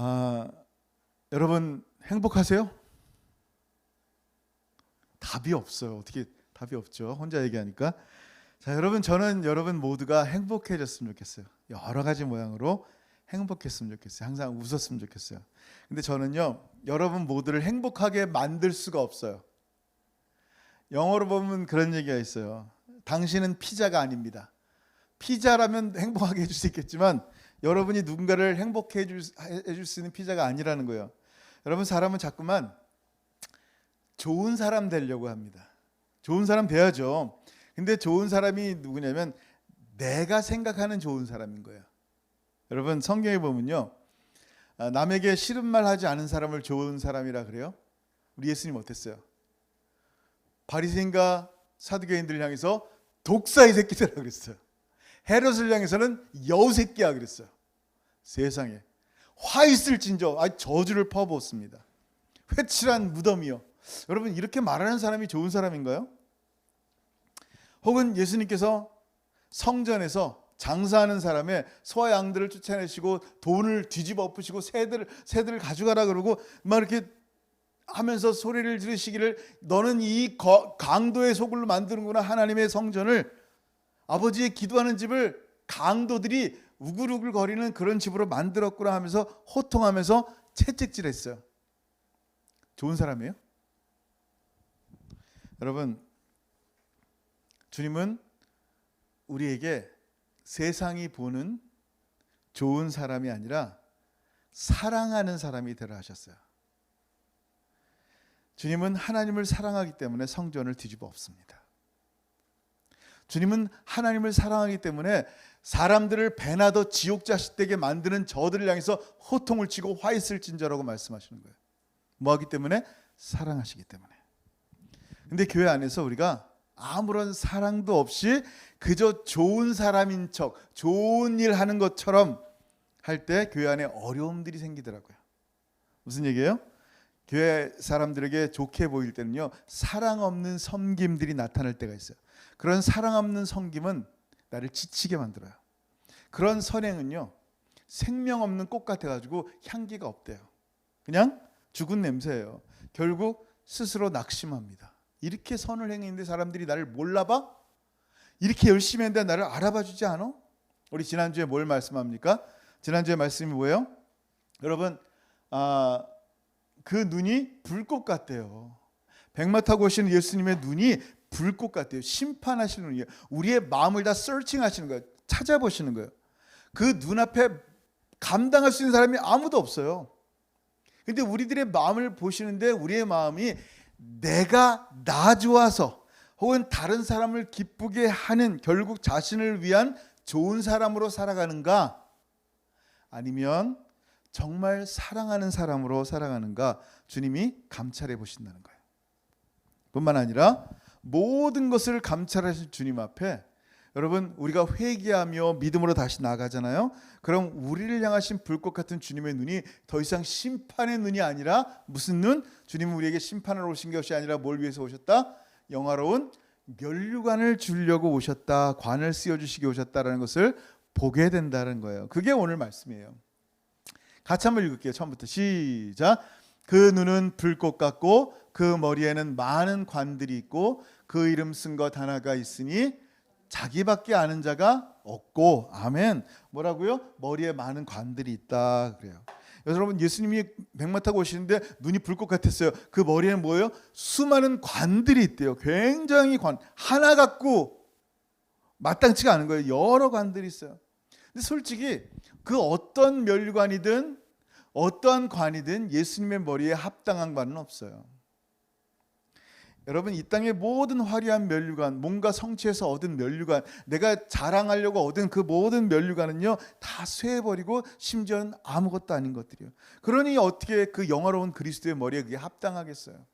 아, 여러분 행복하세요? 답이 없어요. 어떻게 답이 없죠? 혼자 얘기하니까. 자, 여러분, 저는 여러분 모두가 행복해졌으면 좋겠어요. 여러 가지 모양으로 행복했으면 좋겠어요. 항상 웃었으면 좋겠어요. 근데 저는요, 여러분 모두를 행복하게 만들 수가 없어요. 영어로 보면 그런 얘기가 있어요. 당신은 피자가 아닙니다. 피자라면 행복하게 해줄 수 있겠지만 여러분이 누군가를 행복해 해줄 수 있는 피자가 아니라는 거예요. 여러분, 사람은 자꾸만 좋은 사람 되려고 합니다. 좋은 사람 돼야죠. 근데 좋은 사람이 누구냐면 내가 생각하는 좋은 사람인 거예요. 여러분, 성경에 보면요, 남에게 싫은 말 하지 않은 사람을 좋은 사람이라 그래요. 우리 예수님 어땠어요? 바리새인과 사두개인들을 향해서 독사의 새끼들이라 그랬어요. 헤롯을 향해서는 여우새끼야 그랬어요. 세상에 화 있을진저 저주를 퍼부었습니다. 회칠한 무덤이요. 여러분, 이렇게 말하는 사람이 좋은 사람인가요? 혹은 예수님께서 성전에서 장사하는 사람의 소와 양들을 쫓아내시고 돈을 뒤집어 엎으시고 새들을 가져가라 그러고 막 이렇게 하면서 소리를 지르시기를, 너는 이 강도의 소굴로 만드는구나. 하나님의 성전을, 아버지의 기도하는 집을 강도들이 우글우글 거리는 그런 집으로 만들었구나 하면서 호통하면서 채찍질했어요. 좋은 사람이에요? 여러분, 주님은 우리에게 세상이 보는 좋은 사람이 아니라 사랑하는 사람이 되라 하셨어요. 주님은 하나님을 사랑하기 때문에 성전을 뒤집어 엎습니다. 주님은 하나님을 사랑하기 때문에 사람들을 배나더 지옥 자식되게 만드는 저들을 향해서 호통을 치고 화 있을 진저라고 말씀하시는 거예요. 뭐하기 때문에? 사랑하시기 때문에. 근데 교회 안에서 우리가 아무런 사랑도 없이 그저 좋은 사람인 척, 좋은 일 하는 것처럼 할 때 교회 안에 어려움들이 생기더라고요. 무슨 얘기예요? 교회 사람들에게 좋게 보일 때는요, 사랑 없는 섬김들이 나타날 때가 있어요. 그런 사랑 없는 섬김은 나를 지치게 만들어요. 그런 선행은요, 생명 없는 꽃 같아가지고 향기가 없대요. 그냥 죽은 냄새예요. 결국 스스로 낙심합니다. 이렇게 선을 행했는데 사람들이 나를 몰라봐? 이렇게 열심히 했는데 나를 알아봐 주지 않아? 우리 지난주에 뭘 말씀합니까? 지난주에 말씀이 뭐예요? 여러분, 그 눈이 불꽃 같대요. 백마 타고 오시는 예수님의 눈이 불꽃 같대요. 심판하시는 눈이에요. 우리의 마음을 다 서칭하시는 거예요. 찾아보시는 거예요. 그 눈앞에 감당할 수 있는 사람이 아무도 없어요. 근데 우리들의 마음을 보시는데 우리의 마음이 내가 나 좋아서 혹은 다른 사람을 기쁘게 하는, 결국 자신을 위한 좋은 사람으로 살아가는가, 아니면 정말 사랑하는 사람으로 살아가는가, 주님이 감찰해 보신다는 거예요. 뿐만 아니라 모든 것을 감찰하실 주님 앞에 여러분, 우리가 회개하며 믿음으로 다시 나아가잖아요. 그럼 우리를 향하신 불꽃 같은 주님의 눈이 더 이상 심판의 눈이 아니라 무슨 눈? 주님은 우리에게 심판을 오신 것이 아니라 뭘 위해서 오셨다? 영화로운 면류관을 주려고 오셨다. 관을 씌워주시기 오셨다라는 것을 보게 된다는 거예요. 그게 오늘 말씀이에요. 같이 한번 읽을게요. 처음부터 시작. 그 눈은 불꽃 같고 그 머리에는 많은 관들이 있고 그 이름 쓴 것 하나가 있으니 자기밖에 아는 자가 없고. 아멘. 뭐라고요? 머리에 많은 관들이 있다 그래요. 여러분, 예수님이 백마 타고 오시는데 눈이 불꽃 같았어요. 그 머리에는 뭐예요? 수많은 관들이 있대요. 굉장히 하나 갖고 마땅치가 않은 거예요. 여러 관들이 있어요. 근데 솔직히 그 어떤 면류관이든 어떠한 관이든 예수님의 머리에 합당한 관은 없어요. 여러분, 이 땅의 모든 화려한 면류관, 뭔가 성취해서 얻은 면류관, 내가 자랑하려고 얻은 그 모든 면류관은요, 다 쇠해버리고 심지어는 아무것도 아닌 것들이에요. 그러니 어떻게 그 영화로운 그리스도의 머리에 그게 합당하겠어요?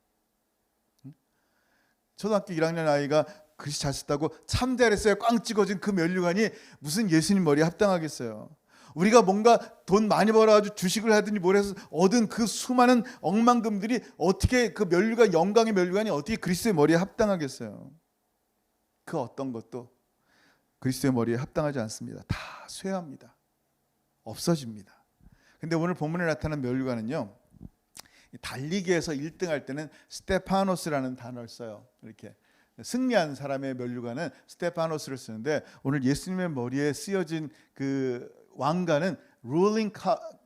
초등학교 1학년 아이가 글씨 잘 썼다고 참 잘했어요 꽝 찍어진 그 면류관이 무슨 예수님 머리에 합당하겠어요? 우리가 뭔가 돈 많이 벌어가지고 주식을 하더니 뭘 해서 얻은 그 수많은 억만금들이 어떻게 그 면류관, 영광의 면류관이 어떻게 그리스도의 머리에 합당하겠어요? 그 어떤 것도 그리스도의 머리에 합당하지 않습니다. 다 쇠합니다. 없어집니다. 근데 오늘 본문에 나타난 면류관은요, 달리기에서 1등할 때는 스테파노스라는 단어를 써요. 이렇게 승리한 사람의 면류관은 스테파노스를 쓰는데, 오늘 예수님의 머리에 쓰여진 그 왕관은 룰링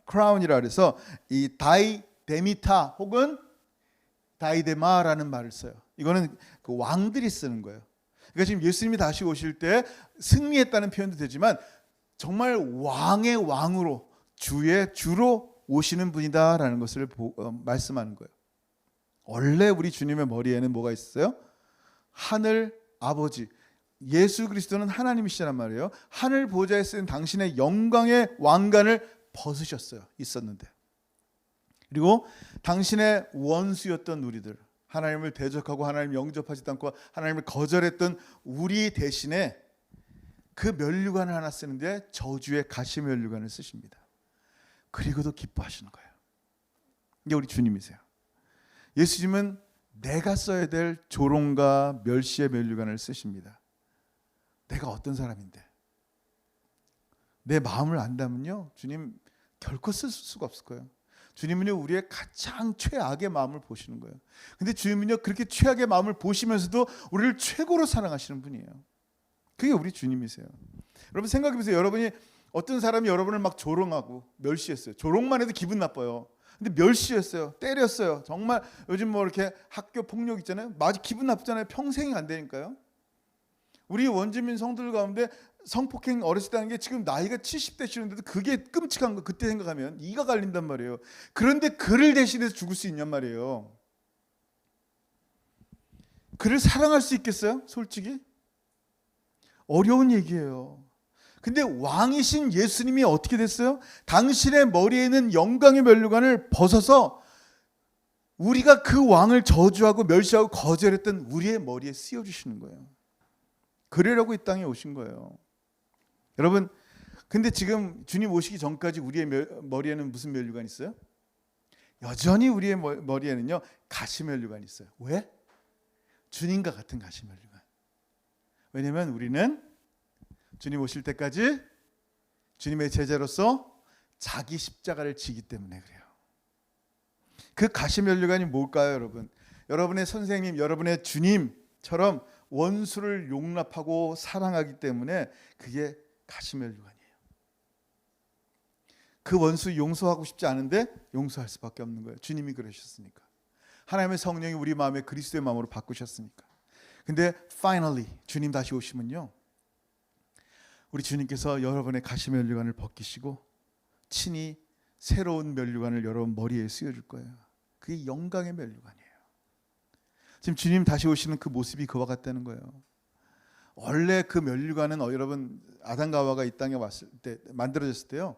크라운이라 그래서 이 다이데미타 혹은 다이데마라는 말을 써요. 이거는 그 왕들이 쓰는 거예요. 그러니까 지금 예수님이 다시 오실 때 승리했다는 표현도 되지만 정말 왕의 왕으로, 주의 주로 오시는 분이다라는 것을 말씀하는 거예요. 원래 우리 주님의 머리에는 뭐가 있어요? 하늘 아버지, 예수 그리스도는 하나님이시란 말이에요. 하늘 보좌에 쓰인 당신의 영광의 왕관을 벗으셨어요. 있었는데. 그리고 당신의 원수였던 우리들, 하나님을 대적하고 하나님을 영접하지도 않고 하나님을 거절했던 우리 대신에 그 면류관을 하나 쓰는데 저주의 가시 면류관을 쓰십니다. 그리고도 기뻐하시는 거예요. 이게 우리 주님이세요. 예수님은 내가 써야 될 조롱과 멸시의 면류관을 쓰십니다. 내가 어떤 사람인데, 내 마음을 안다면요, 주님 결코 쓸 수가 없을 거예요. 주님은요, 우리의 가장 최악의 마음을 보시는 거예요. 근데 주님은요, 그렇게 최악의 마음을 보시면서도 우리를 최고로 사랑하시는 분이에요. 그게 우리 주님이세요. 여러분 생각해 보세요. 여러분이 어떤 사람이 여러분을 막 조롱하고 멸시했어요. 조롱만 해도 기분 나빠요. 근데 멸시했어요. 때렸어요. 정말 요즘 뭐 이렇게 학교 폭력 있잖아요. 맞아, 기분 나쁘잖아요. 평생이 안 되니까요. 우리 원주민 성들 가운데 성폭행 어렸을 때 하는 게 지금 나이가 70대시는데도 그게 끔찍한 거, 그때 생각하면 이가 갈린단 말이에요. 그런데 그를 대신해서 죽을 수 있냔 말이에요. 그를 사랑할 수 있겠어요? 솔직히 어려운 얘기예요. 근데 왕이신 예수님이 어떻게 됐어요? 당신의 머리에 있는 영광의 면류관을 벗어서 우리가 그 왕을 저주하고 멸시하고 거절했던 우리의 머리에 씌워주시는 거예요. 그러려고 이 땅에 오신 거예요. 여러분, 근데 지금 주님 오시기 전까지 우리의 머리에는 무슨 면류관이 있어요? 여전히 우리의 머리에는요, 가시 면류관이 있어요. 왜? 주님과 같은 가시 면류관. 왜냐하면 우리는 주님 오실 때까지 주님의 제자로서 자기 십자가를 지기 때문에 그래요. 그 가시 면류관이 뭘까요, 여러분? 여러분의 선생님, 여러분의 주님처럼 원수를 용납하고 사랑하기 때문에 그게 가시 면류관이에요. 그 원수 용서하고 싶지 않은데 용서할 수밖에 없는 거예요. 주님이 그러셨으니까. 하나님의 성령이 우리 마음에 그리스도의 마음으로 바꾸셨으니까. 근데 finally 주님 다시 오시면요, 우리 주님께서 여러분의 가시 면류관을 벗기시고 친히 새로운 면류관을 여러분 머리에 씌워줄 거예요. 그게 영광의 면류관이에요. 지금 주님 다시 오시는 그 모습이 그와 같다는 거예요. 원래 그 면류관은 여러분 아담과 하와가 이 땅에 왔을 때 만들어졌을 때요,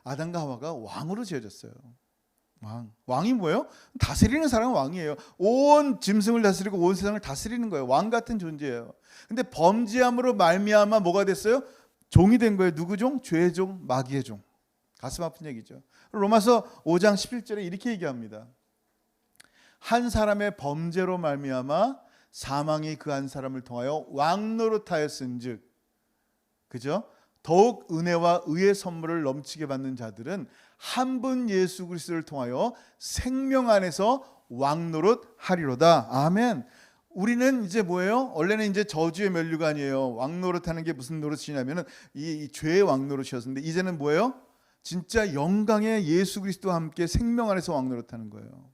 아담과 하와가 왕으로 지어졌어요. 왕이 뭐예요? 다스리는 사람은 왕이에요. 온 짐승을 다스리고 온 세상을 다스리는 거예요. 왕 같은 존재예요. 근데 범죄함으로 말미암아 뭐가 됐어요? 종이 된 거예요. 누구 종? 죄의 종, 마귀의 종. 가슴 아픈 얘기죠. 로마서 5장 11절에 이렇게 얘기합니다. 한 사람의 범죄로 말미암아 사망이 그 한 사람을 통하여 왕노릇하였은즉, 그죠? 더욱 은혜와 의의 선물을 넘치게 받는 자들은 한 분 예수 그리스도를 통하여 생명 안에서 왕노릇하리로다. 아멘. 우리는 이제 뭐예요? 원래는 이제 저주의 면류관이에요. 왕노릇하는 게 무슨 노릇이냐면은 이 죄의 왕노릇이었는데, 이제는 뭐예요? 진짜 영광의 예수 그리스도와 함께 생명 안에서 왕노릇하는 거예요.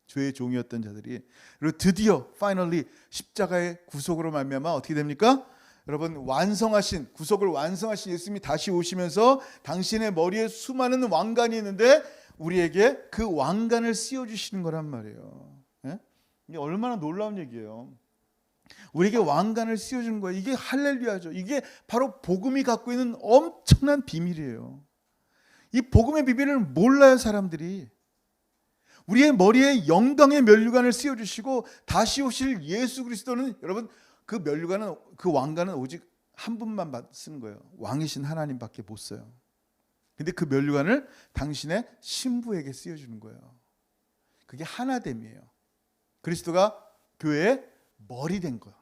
죄의 종이었던 자들이. 그리고 드디어 finally 십자가의 구속으로 말미암아 어떻게 됩니까? 여러분, 완성하신, 구속을 완성하신 예수님이 다시 오시면서 당신의 머리에 수많은 왕관이 있는데 우리에게 그 왕관을 씌워주시는 거란 말이에요. 예? 이게 얼마나 놀라운 얘기예요. 우리에게 왕관을 씌워주는 거예요. 이게 할렐루야죠. 이게 바로 복음이 갖고 있는 엄청난 비밀이에요. 이 복음의 비밀을 몰라요, 사람들이. 우리의 머리에 영광의 면류관을 씌워주시고 다시 오실 예수 그리스도는, 여러분, 그 면류관은, 그 왕관은 오직 한 분만 쓰는 거예요. 왕이신 하나님밖에 못 써요. 근데 그 면류관을 당신의 신부에게 씌워주는 거예요. 그게 하나됨이에요. 그리스도가 교회의 머리 된 거예요.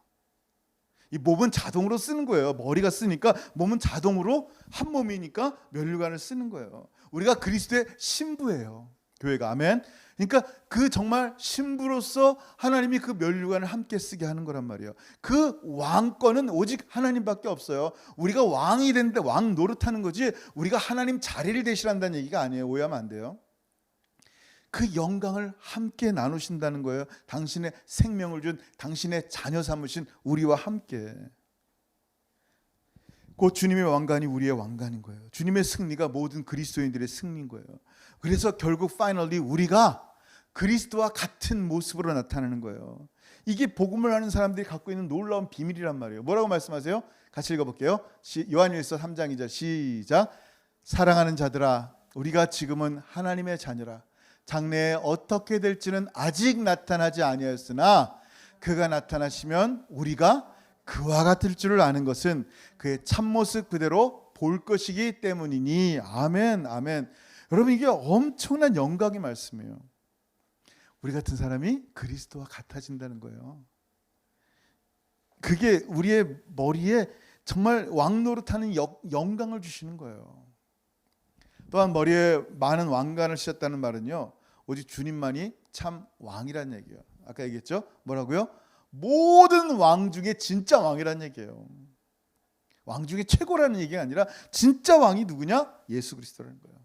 이 몸은 자동으로 쓰는 거예요. 머리가 쓰니까 몸은 자동으로 한 몸이니까 면류관을 쓰는 거예요. 우리가 그리스도의 신부예요. 교회가. 아멘. 그러니까 그 정말 신부로서 하나님이 그 면류관을 함께 쓰게 하는 거란 말이에요. 그 왕권은 오직 하나님밖에 없어요. 우리가 왕이 되는데 왕 노릇하는 거지 우리가 하나님 자리를 대신한다는 얘기가 아니에요. 오해하면 안 돼요. 그 영광을 함께 나누신다는 거예요. 당신의 생명을 준 당신의 자녀 삼으신 우리와 함께. 곧 주님의 왕관이 우리의 왕관인 거예요. 주님의 승리가 모든 그리스도인들의 승리인 거예요. 그래서 결국 파이널리 우리가 그리스도와 같은 모습으로 나타나는 거예요. 이게 복음을 하는 사람들이 갖고 있는 놀라운 비밀이란 말이에요. 뭐라고 말씀하세요? 같이 읽어볼게요. 요한일서 3장 2절 시작. 사랑하는 자들아 우리가 지금은 하나님의 자녀라. 장래에 어떻게 될지는 아직 나타나지 아니하였으나 그가 나타나시면 우리가 그와 같을 줄을 아는 것은 그의 참모습 그대로 볼 것이기 때문이니. 아멘. 아멘. 여러분 이게 엄청난 영광의 말씀이에요. 우리 같은 사람이 그리스도와 같아진다는 거예요. 그게 우리의 머리에 정말 왕노릇하는 영광을 주시는 거예요. 또한 머리에 많은 왕관을 씌웠다는 말은요, 오직 주님만이 참 왕이란 얘기예요. 아까 얘기했죠? 뭐라고요? 모든 왕 중에 진짜 왕이란 얘기예요. 왕 중에 최고라는 얘기가 아니라 진짜 왕이 누구냐? 예수 그리스도라는 거예요.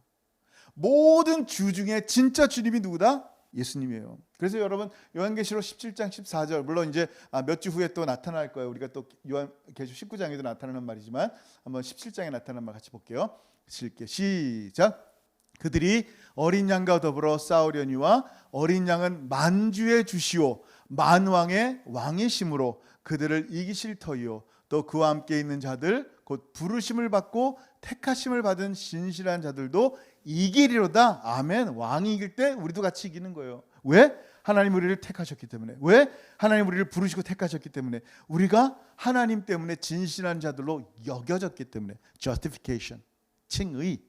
모든 주 중에 진짜 주님이 누구다? 예수님이에요. 그래서 여러분 요한계시록 17장 14절 물론 이제 몇 주 후에 또 나타날 거예요. 우리가 또 요한계시록 19장에도 나타나는 말이지만 한번 17장에 나타나는 말 같이 볼게요. 읽게 시작. 그들이 어린 양과 더불어 싸우려니와 어린 양은 만주의 주시오 만왕의 왕이심으로 그들을 이기실 터이요 또 그와 함께 있는 자들 곧 부르심을 받고 택하심을 받은 신실한 자들도 이기리로다. 아멘. 왕이 이길 때 우리도 같이 이기는 거예요. 왜? 하나님 우리를 택하셨기 때문에. 왜? 하나님 우리를 부르시고 택하셨기 때문에. 우리가 하나님 때문에 진실한 자들로 여겨졌기 때문에. justification, 칭의.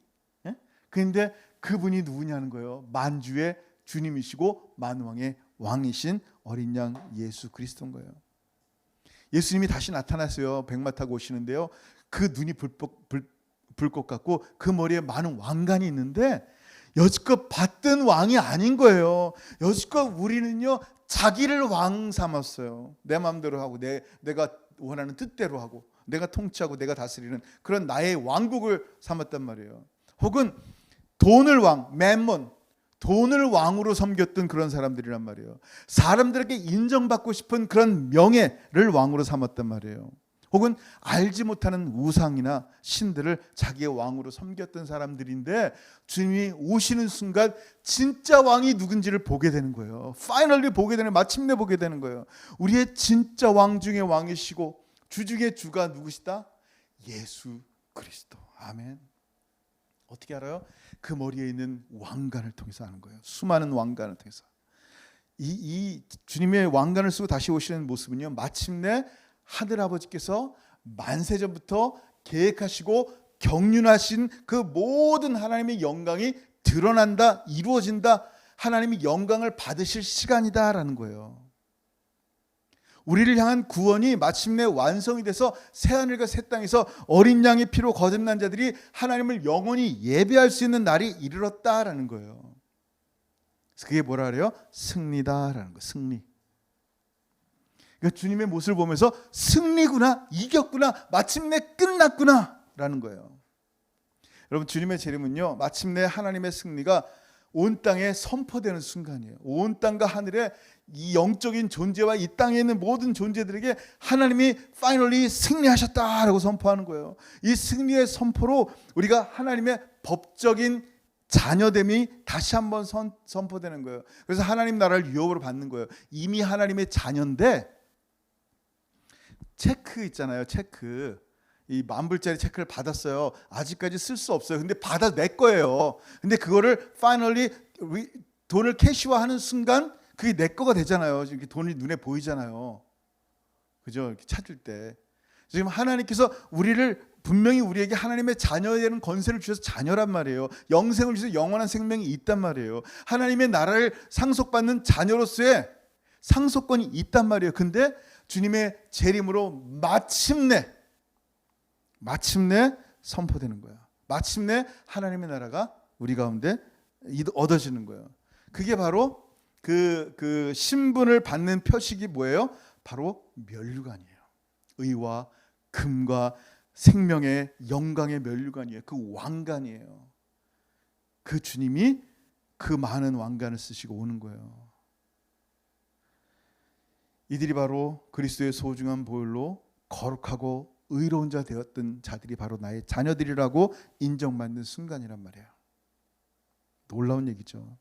그런데 그분이 누구냐는 거예요. 만주의 주님이시고 만왕의 왕이신 어린 양 예수 그리스도인 거예요. 예수님이 다시 나타났어요. 백마 타고 오시는데요. 그 눈이 불꽃 같고 그 머리에 많은 왕관이 있는데 여지껏 받던 왕이 아닌 거예요. 여지껏 우리는요 자기를 왕 삼았어요. 내 마음대로 하고 내가 원하는 뜻대로 하고 내가 통치하고 내가 다스리는 그런 나의 왕국을 삼았단 말이에요. 혹은 돈을 왕, 맴몬, 돈을 왕으로 섬겼던 그런 사람들이란 말이에요. 사람들에게 인정받고 싶은 그런 명예를 왕으로 삼았단 말이에요. 혹은 알지 못하는 우상이나 신들을 자기의 왕으로 섬겼던 사람들인데 주님이 오시는 순간 진짜 왕이 누군지를 보게 되는 거예요. 파이널리 보게 되는, 마침내 보게 되는 거예요. 우리의 진짜 왕 중에 왕이시고 주 중에 주가 누구시다? 예수 그리스도. 아멘. 어떻게 알아요? 그 머리에 있는 왕관을 통해서 아는 거예요. 수많은 왕관을 통해서. 이 주님의 왕관을 쓰고 다시 오시는 모습은요, 마침내 하늘아버지께서 만세전부터 계획하시고 경륜하신 그 모든 하나님의 영광이 드러난다, 이루어진다, 하나님이 영광을 받으실 시간이다라는 거예요. 우리를 향한 구원이 마침내 완성이 돼서 새하늘과 새 땅에서 어린 양의 피로 거듭난 자들이 하나님을 영원히 예배할 수 있는 날이 이르렀다라는 거예요. 그래서 그게 뭐라 그래요? 승리다라는 거예요. 승리. 그러니까 주님의 모습을 보면서 승리구나, 이겼구나, 마침내 끝났구나 라는 거예요. 여러분 주님의 재림은요 마침내 하나님의 승리가 온 땅에 선포되는 순간이에요. 온 땅과 하늘에 이 영적인 존재와 이 땅에 있는 모든 존재들에게 하나님이 파이널리 승리하셨다라고 선포하는 거예요. 이 승리의 선포로 우리가 하나님의 법적인 자녀됨이 다시 한번 선포되는 거예요. 그래서 하나님 나라를 유업으로 받는 거예요. 이미 하나님의 자녀인데 체크 있잖아요. 체크. 이 10,000불짜리 체크를 받았어요. 아직까지 쓸 수 없어요. 근데 받아 내 거예요. 근데 그거를 파이널리 돈을 캐시화하는 순간 그게 내 거가 되잖아요. 이렇게 돈이 눈에 보이잖아요. 그죠? 이렇게 찾을 때. 지금 하나님께서 우리를 분명히 우리에게 하나님의 자녀에 대한 권세를 주셔서 자녀란 말이에요. 영생을 주셔서 영원한 생명이 있단 말이에요. 하나님의 나라를 상속받는 자녀로서의 상속권이 있단 말이에요. 근데 주님의 재림으로 마침내 선포되는 거예요. 마침내 하나님의 나라가 우리 가운데 얻어지는 거예요. 그게 바로 그 신분을 받는 표식이 뭐예요? 바로 면류관이에요. 의와 금과 생명의 영광의 면류관이에요. 그 왕관이에요. 그 주님이 그 많은 왕관을 쓰시고 오는 거예요. 이들이 바로 그리스도의 소중한 보혈로 거룩하고 의로운 자 되었던 자들이 바로 나의 자녀들이라고 인정받는 순간이란 말이에요. 놀라운 얘기죠.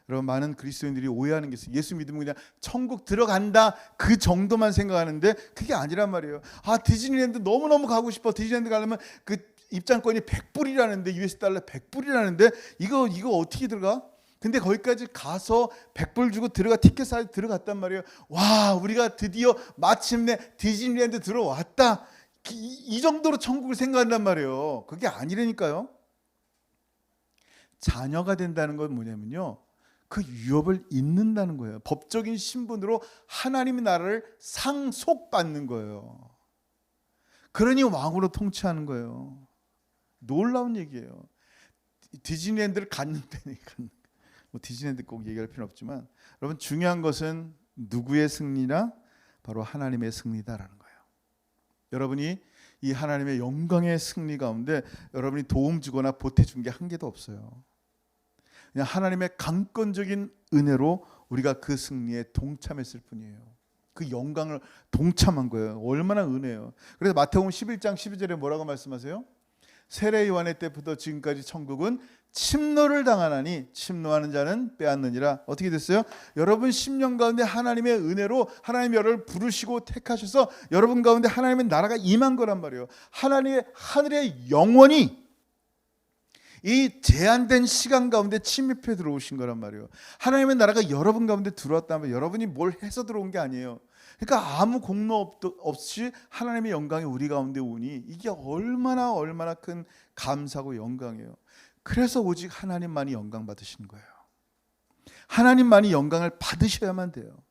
여러분, 많은 그리스도인들이 오해하는 게 있어요. 예수 믿으면 그냥 천국 들어간다 그 정도만 생각하는데 그게 아니란 말이에요. 디즈니랜드 너무너무 가고 싶어. 디즈니랜드 가려면 그 입장권이 100불이라는데 US 달러 100불이라는데 이거 어떻게 들어가? 근데 거기까지 가서 100불 주고 티켓 사서 들어갔단 말이에요. 와, 우리가 드디어 마침내 디즈니랜드 들어왔다. 이 정도로 천국을 생각한단 말이에요. 그게 아니라니까요. 자녀가 된다는 건 뭐냐면요, 그 유업을 잇는다는 거예요. 법적인 신분으로 하나님의 나라를 상속받는 거예요. 그러니 왕으로 통치하는 거예요. 놀라운 얘기예요. 디즈니랜드를 갔는데 뭐 디즈니랜드 꼭 얘기할 필요는 없지만, 여러분, 중요한 것은 누구의 승리나 바로 하나님의 승리다라는 거예요. 여러분이 이 하나님의 영광의 승리 가운데 여러분이 도움 주거나 보태준 게 한 개도 없어요. 그냥 하나님의 강권적인 은혜로 우리가 그 승리에 동참했을 뿐이에요. 그 영광을 동참한 거예요. 얼마나 은혜예요. 그래서 마태복음 11장 12절에 뭐라고 말씀하세요? 세례 요한의 때부터 지금까지 천국은 침노를 당하나니 침노하는 자는 빼앗느니라. 어떻게 됐어요? 여러분 심령 가운데 하나님의 은혜로 하나님 여러분을 부르시고 택하셔서 여러분 가운데 하나님의 나라가 임한 거란 말이에요. 하늘의 영원히 이 제한된 시간 가운데 침입해 들어오신 거란 말이에요. 하나님의 나라가 여러분 가운데 들어왔다면 여러분이 뭘 해서 들어온 게 아니에요. 그러니까 아무 공로 없이 하나님의 영광이 우리 가운데 오니 이게 얼마나 큰 감사고 영광이에요. 그래서 오직 하나님만이 영광 받으시는 거예요. 하나님만이 영광을 받으셔야만 돼요.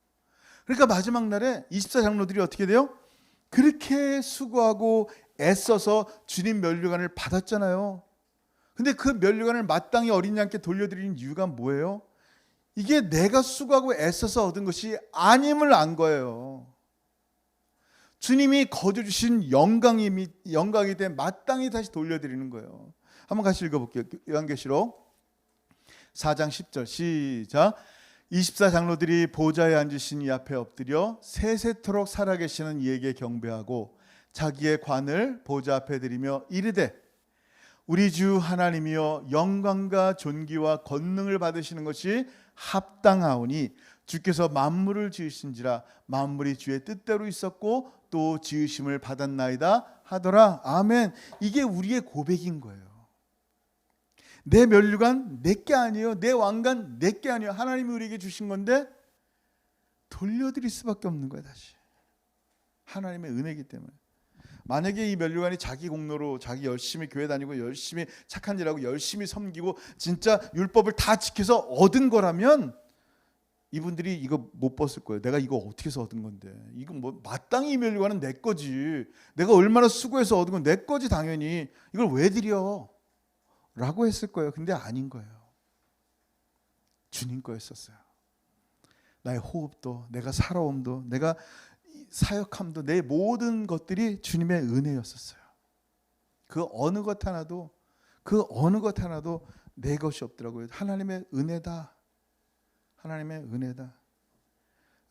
그러니까 마지막 날에 24장로들이 어떻게 돼요? 그렇게 수고하고 애써서 주님 면류관을 받았잖아요. 근데 그 면류관을 마땅히 어린 양께 돌려드리는 이유가 뭐예요? 이게 내가 수고하고 애써서 얻은 것이 아님을 안 거예요. 주님이 거둬주신 영광이 된 마땅히 다시 돌려드리는 거예요. 한번 같이 읽어볼게요. 요한계시록 4장 10절 시작. 24장로들이 보좌에 앉으신 이 앞에 엎드려 세세토록 살아계시는 이에게 경배하고 자기의 관을 보좌 앞에 드리며 이르되 우리 주 하나님이여 영광과 존귀와 권능을 받으시는 것이 합당하오니 주께서 만물을 지으신지라 만물이 주의 뜻대로 있었고 또 지으심을 받았나이다 하더라. 아멘. 이게 우리의 고백인 거예요. 내 면류관 내게 아니에요. 내 왕관 내게 아니에요. 하나님이 우리에게 주신 건데 돌려드릴 수밖에 없는 거예요. 다시 하나님의 은혜이기 때문에. 만약에 이 면류관이 자기 공로로 자기 열심히 교회 다니고 열심히 착한 일하고 열심히 섬기고 진짜 율법을 다 지켜서 얻은 거라면 이분들이 이거 못 벗을 거예요. 내가 이거 어떻게 해서 얻은 건데, 이거 뭐 마땅히 이 면류관은 내 거지, 내가 얼마나 수고해서 얻은 건 내 거지, 당연히 이걸 왜 드려? 라고 했을 거예요. 근데 아닌 거예요. 주님 거였었어요. 나의 호흡도, 내가 살아옴도, 내가 사역함도, 내 모든 것들이 주님의 은혜였었어요. 그 어느 것 하나도 내 것이 없더라고요. 하나님의 은혜다. 하나님의 은혜다.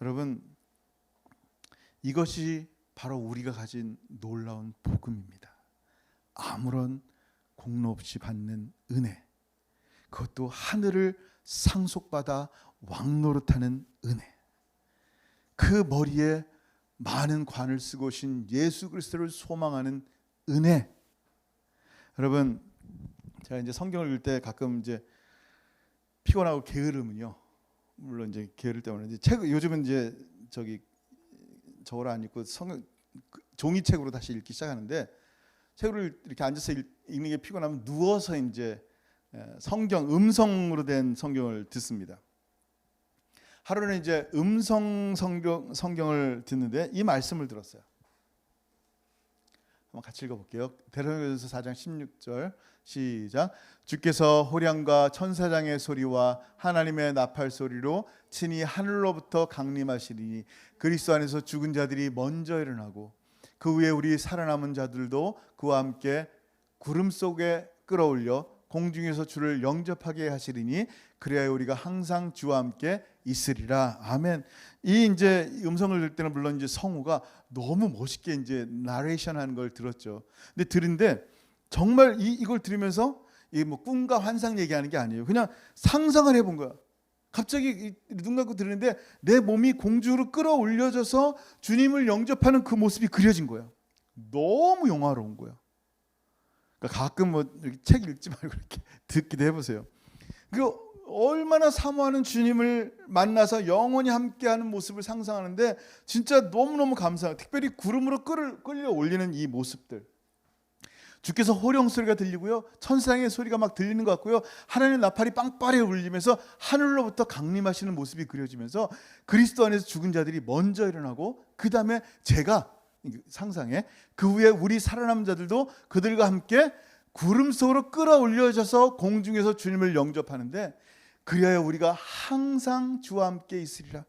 여러분, 이것이 바로 우리가 가진 놀라운 복음입니다. 아무런 공로 없이 받는 은혜, 그것도 하늘을 상속받아 왕노릇하는 은혜, 그 머리에 많은 관을 쓰고 오신 예수 그리스도를 소망하는 은혜. 여러분, 제가 이제 성경을 읽을 때 가끔 이제 피곤하고 게으르면요, 물론 이제 게으를 때문에 이제 요즘은 이제 저걸 안 읽고 종이책으로 다시 읽기 시작하는데, 책을 이렇게 앉아서 읽는 게 피곤하면 누워서 이제 성경 음성으로 된 성경을 듣습니다. 하루는 이제 음성 성경을 듣는데 이 말씀을 들었어요. 한번 같이 읽어볼게요. 데살로니가전서 4장 16절 시작. 주께서 호량과 천사장의 소리와 하나님의 나팔 소리로 친히 하늘로부터 강림하시리니 그리스도 안에서 죽은 자들이 먼저 일어나고 그 후에 우리 살아남은 자들도 그와 함께 구름 속에 끌어올려 공중에서 주를 영접하게 하시리니 그래야 우리가 항상 주와 함께 있으리라. 아멘. 이 이제 음성을 들을 때는 물론 이제 성우가 너무 멋있게 이제 나레이션하는 걸 들었죠. 근데 들은데 정말 이걸 들으면서 이 뭐 꿈과 환상 얘기하는 게 아니에요. 그냥 상상을 해본 거야. 갑자기 눈 감고 들으는데 내 몸이 공중으로 끌어올려져서 주님을 영접하는 그 모습이 그려진 거야. 너무 영화로운 거야. 그러니까 가끔 뭐 이렇게 책 읽지 말고 이렇게 듣기도 해보세요. 그 얼마나 사모하는 주님을 만나서 영원히 함께하는 모습을 상상하는데 진짜 너무너무 감사해요. 특별히 구름으로 끌려 올리는 이 모습들. 주께서 호령 소리가 들리고요, 천사의 소리가 막 들리는 것 같고요, 하나님의 나팔이 빵빠레 울리면서 하늘로부터 강림하시는 모습이 그려지면서 그리스도 안에서 죽은 자들이 먼저 일어나고 그 다음에 제가 상상해 그 후에 우리 살아남은 자들도 그들과 함께 구름 속으로 끌어올려져서 공중에서 주님을 영접하는데 그리하여 우리가 항상 주와 함께 있으리라.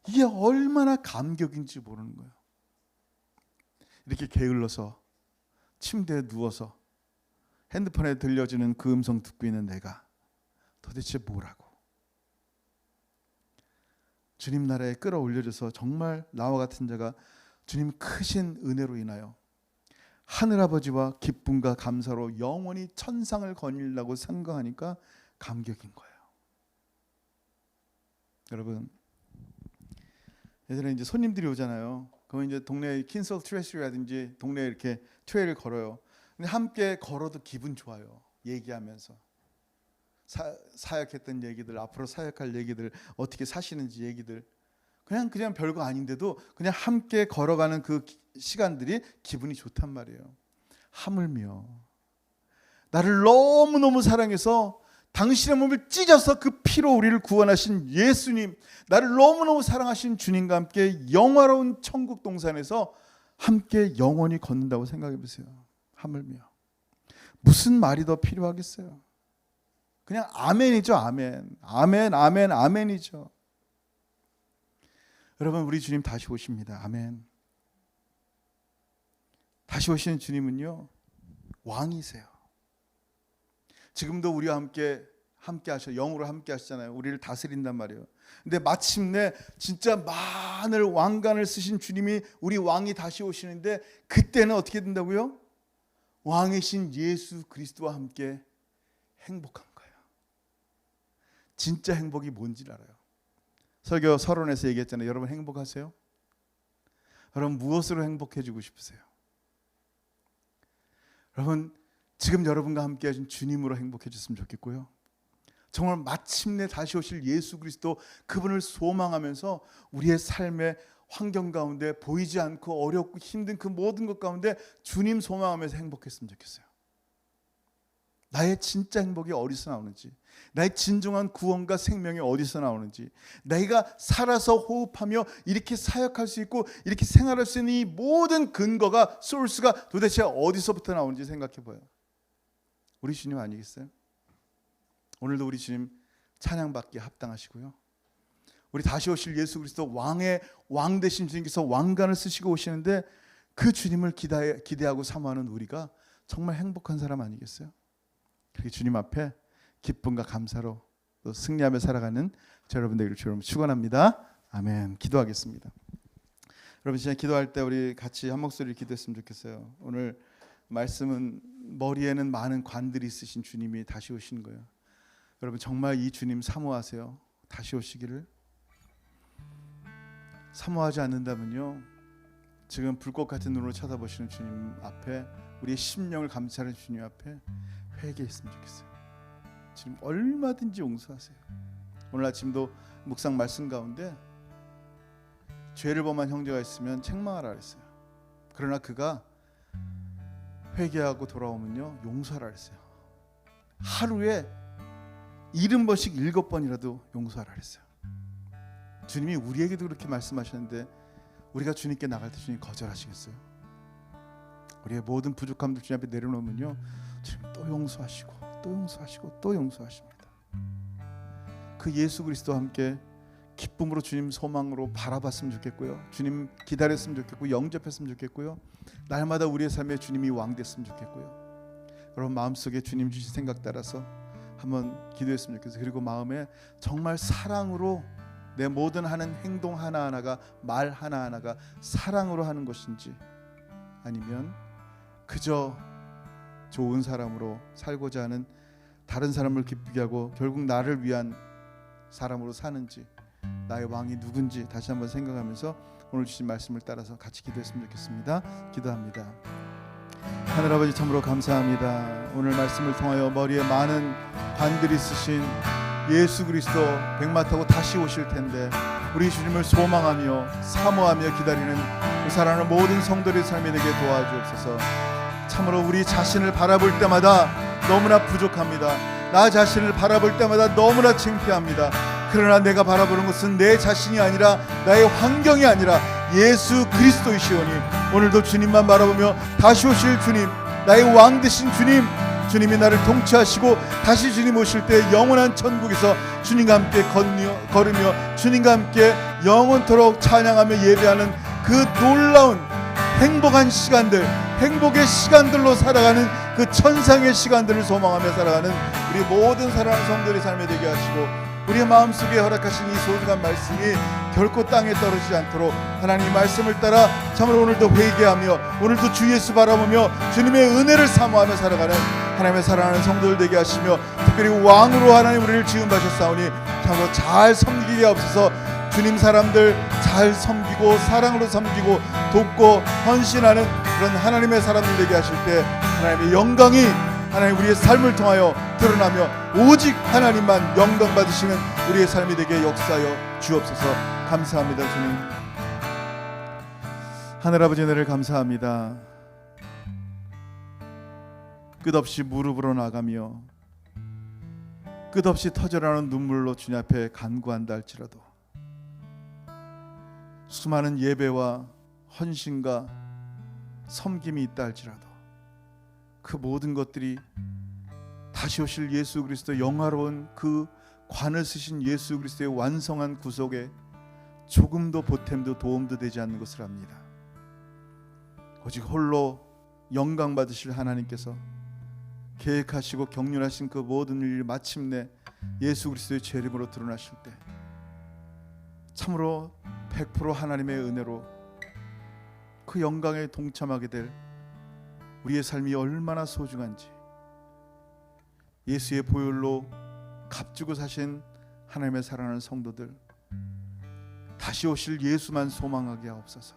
이게 얼마나 감격인지 모르는 거예요. 이렇게 게을러서 침대에 누워서 핸드폰에 들려지는 그 음성 듣고 있는 내가 도대체 뭐라고? 주님 나라에 끌어올려져서 정말 나와 같은 자가 주님 크신 은혜로 인하여 하늘아버지와 기쁨과 감사로 영원히 천상을 거닐라고 생각하니까 감격인 거예요. 여러분, 예전에 이제 손님들이 오잖아요. 그러면 이제 동네 킨솔 트레시라든지 동네에 이렇게 트레이를 걸어요. 근데 함께 걸어도 기분 좋아요. 얘기하면서 사역했던 얘기들, 앞으로 사역할 얘기들, 어떻게 사시는지 얘기들, 그냥 별거 아닌데도 그냥 함께 걸어가는 그 시간들이 기분이 좋단 말이에요. 하물며 나를 너무너무 사랑해서 당신의 몸을 찢어서 그 피로 우리를 구원하신 예수님, 나를 너무너무 사랑하신 주님과 함께 영화로운 천국 동산에서 함께 영원히 걷는다고 생각해 보세요. 하물며 무슨 말이 더 필요하겠어요? 그냥 아멘이죠. 아멘. 아멘, 아멘, 아멘이죠. 여러분, 우리 주님 다시 오십니다. 아멘. 다시 오시는 주님은요, 왕이세요. 지금도 우리와 함께 하셔, 영으로 함께 하시잖아요. 우리를 다스린단 말이에요. 근데 마침내 진짜 많은 왕관을 쓰신 주님이 우리 왕이 다시 오시는데 그때는 어떻게 된다고요? 왕이신 예수 그리스도와 함께 행복한 거예요. 진짜 행복이 뭔지 알아요. 설교 서론에서 얘기했잖아요. 여러분 행복하세요? 여러분 무엇으로 행복해지고 싶으세요? 여러분 지금 여러분과 함께 하신 주님으로 행복해졌으면 좋겠고요. 정말 마침내 다시 오실 예수 그리스도 그분을 소망하면서 우리의 삶의 환경 가운데 보이지 않고 어렵고 힘든 그 모든 것 가운데 주님 소망하면서 행복했으면 좋겠어요. 나의 진짜 행복이 어디서 나오는지, 나의 진정한 구원과 생명이 어디서 나오는지, 내가 살아서 호흡하며 이렇게 사역할 수 있고 이렇게 생활할 수 있는 이 모든 근거가, 소스가 도대체 어디서부터 나오는지 생각해 봐요. 우리 주님 아니겠어요? 오늘도 우리 주님 찬양받기에 합당하시고요. 우리 다시 오실 예수 그리스도 왕 되신 주님께서 왕관을 쓰시고 오시는데 그 주님을 기대하고 사모하는 우리가 정말 행복한 사람 아니겠어요? 그렇게 주님 앞에 기쁨과 감사로 또 승리하며 살아가는 저 여러분 되기를 주로 축원합니다. 아멘. 기도하겠습니다. 여러분 진짜 기도할 때 우리 같이 한 목소리로 기도했으면 좋겠어요. 오늘 말씀은 머리에는 많은 관들이 있으신 주님이 다시 오시는 거예요. 여러분 정말 이 주님 사모하세요? 다시 오시기를. 사모하지 않는다면요, 지금 불꽃 같은 눈으로 쳐다보시는 주님 앞에, 우리의 심령을 감찰하는 주님 앞에 회개했으면 좋겠어요. 지금 얼마든지 용서하세요. 오늘 아침도 묵상 말씀 가운데 죄를 범한 형제가 있으면 책망하라 그랬어요. 그러나 그가 회개하고 돌아오면요 용서하라 그랬어요. 하루에 70번씩 7번이라도 용서하라 그랬어요. 주님이 우리에게도 그렇게 말씀하셨는데 우리가 주님께 나갈 때 주님 거절하시겠어요? 우리의 모든 부족함들 주님 앞에 내려놓으면요, 주님 또 용서하시고 또 용서하시고 또 용서하십니다. 그 예수 그리스도와 함께 기쁨으로 주님 소망으로 바라봤으면 좋겠고요, 주님 기다렸으면 좋겠고 영접했으면 좋겠고요, 날마다 우리의 삶에 주님이 왕 됐으면 좋겠고요. 여러분 마음속에 주님 주신 생각 따라서 한번 기도했으면 좋겠어요. 그리고 마음에 정말 사랑으로 내 모든 하는 행동 하나하나가, 말 하나하나가 사랑으로 하는 것인지, 아니면 그저 좋은 사람으로 살고자 하는, 다른 사람을 기쁘게 하고 결국 나를 위한 사람으로 사는지, 나의 왕이 누군지 다시 한번 생각하면서 오늘 주신 말씀을 따라서 같이 기도했으면 좋겠습니다. 기도합니다. 하늘아버지, 참으로 감사합니다. 오늘 말씀을 통하여 머리에 많은 관들이 쓰신 예수 그리스도 백마 타고 다시 오실 텐데 우리 주님을 소망하며 사모하며 기다리는 그 사랑하는 모든 성도들의 삶이 되게 도와주옵소서. 참으로 우리 자신을 바라볼 때마다 너무나 부족합니다. 나 자신을 바라볼 때마다 너무나 창피합니다. 그러나 내가 바라보는 것은 내 자신이 아니라, 나의 환경이 아니라 예수 그리스도이시오니 오늘도 주님만 바라보며 다시 오실 주님, 나의 왕 되신 주님, 주님이 나를 통치하시고 다시 주님 오실 때 영원한 천국에서 주님과 함께 걸으며 주님과 함께 영원토록 찬양하며 예배하는 그 놀라운 행복한 시간들, 행복의 시간들로 살아가는 그 천상의 시간들을 소망하며 살아가는 우리 모든 사랑하는 성도들의 삶이 되게 하시고, 우리의 마음속에 허락하신 이 소중한 말씀이 결코 땅에 떨어지지 않도록 하나님 말씀을 따라 참으로 오늘도 회개하며 오늘도 주 예수 바라보며 주님의 은혜를 사모하며 살아가는 하나님의 사랑하는 성도들 되게 하시며, 특별히 왕으로 하나님 우리를 지음하셨사오니 참으로 잘 섬기게 하옵소서. 주님 사람들 잘 섬기고 사랑으로 섬기고 돕고 헌신하는 그런 하나님의 사람들 되게 하실 때 하나님의 영광이 하나님 우리의 삶을 통하여 드러나며 오직 하나님만 영광 받으시는 우리의 삶이 되게 역사하여 주옵소서. 감사합니다. 주님, 하늘아버지 은혜를 감사합니다. 끝없이 무릎으로 나가며 끝없이 터져나오는 눈물로 주님 앞에 간구한다 할지라도, 수많은 예배와 헌신과 섬김이 있다 할지라도 그 모든 것들이 다시 오실 예수 그리스도 영화로운 그 관을 쓰신 예수 그리스도의 완성한 구속에 조금도 보탬도 도움도 되지 않는 것을 압니다. 오직 홀로 영광 받으실 하나님께서 계획하시고 경륜하신 그 모든 일이 마침내 예수 그리스도의 죄 이름으로 드러나실 때 참으로 100% 하나님의 은혜로 그 영광에 동참하게 될 우리의 삶이 얼마나 소중한지, 예수의 보혈로 값주고 사신 하나님의 사랑하는 성도들, 다시 오실 예수만 소망하게 하옵소서.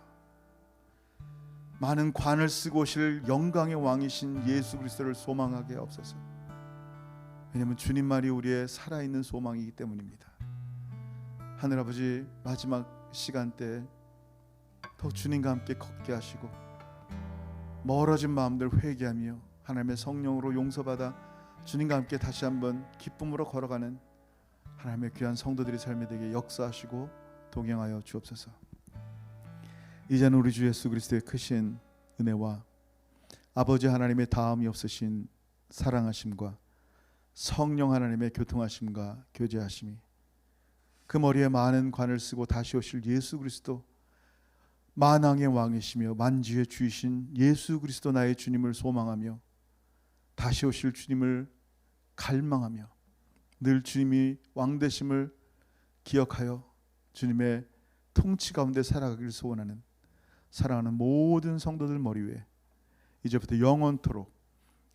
많은 관을 쓰고 오실 영광의 왕이신 예수 그리스도를 소망하게 하옵소서. 왜냐하면 주님만이 우리의 살아있는 소망이기 때문입니다. 하늘아버지, 마지막 시간대에 더 주님과 함께 걷게 하시고 멀어진 마음들 회개하며 하나님의 성령으로 용서받아 주님과 함께 다시 한번 기쁨으로 걸어가는 하나님의 귀한 성도들의 삶에 되게 역사하시고 동행하여 주옵소서. 이제는 우리 주 예수 그리스도의 크신 은혜와 아버지 하나님의 다함이 없으신 사랑하심과 성령 하나님의 교통하심과 교제하심이, 그 머리에 많은 관을 쓰고 다시 오실 예수 그리스도, 만왕의 왕이시며 만주의 주이신 예수 그리스도 나의 주님을 소망하며 다시 오실 주님을 갈망하며 늘 주님이 왕 되심을 기억하여 주님의 통치 가운데 살아가기를 소원하는 사랑하는 모든 성도들 머리 위에 이제부터 영원토록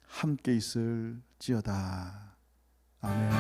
함께 있을지어다. 아멘.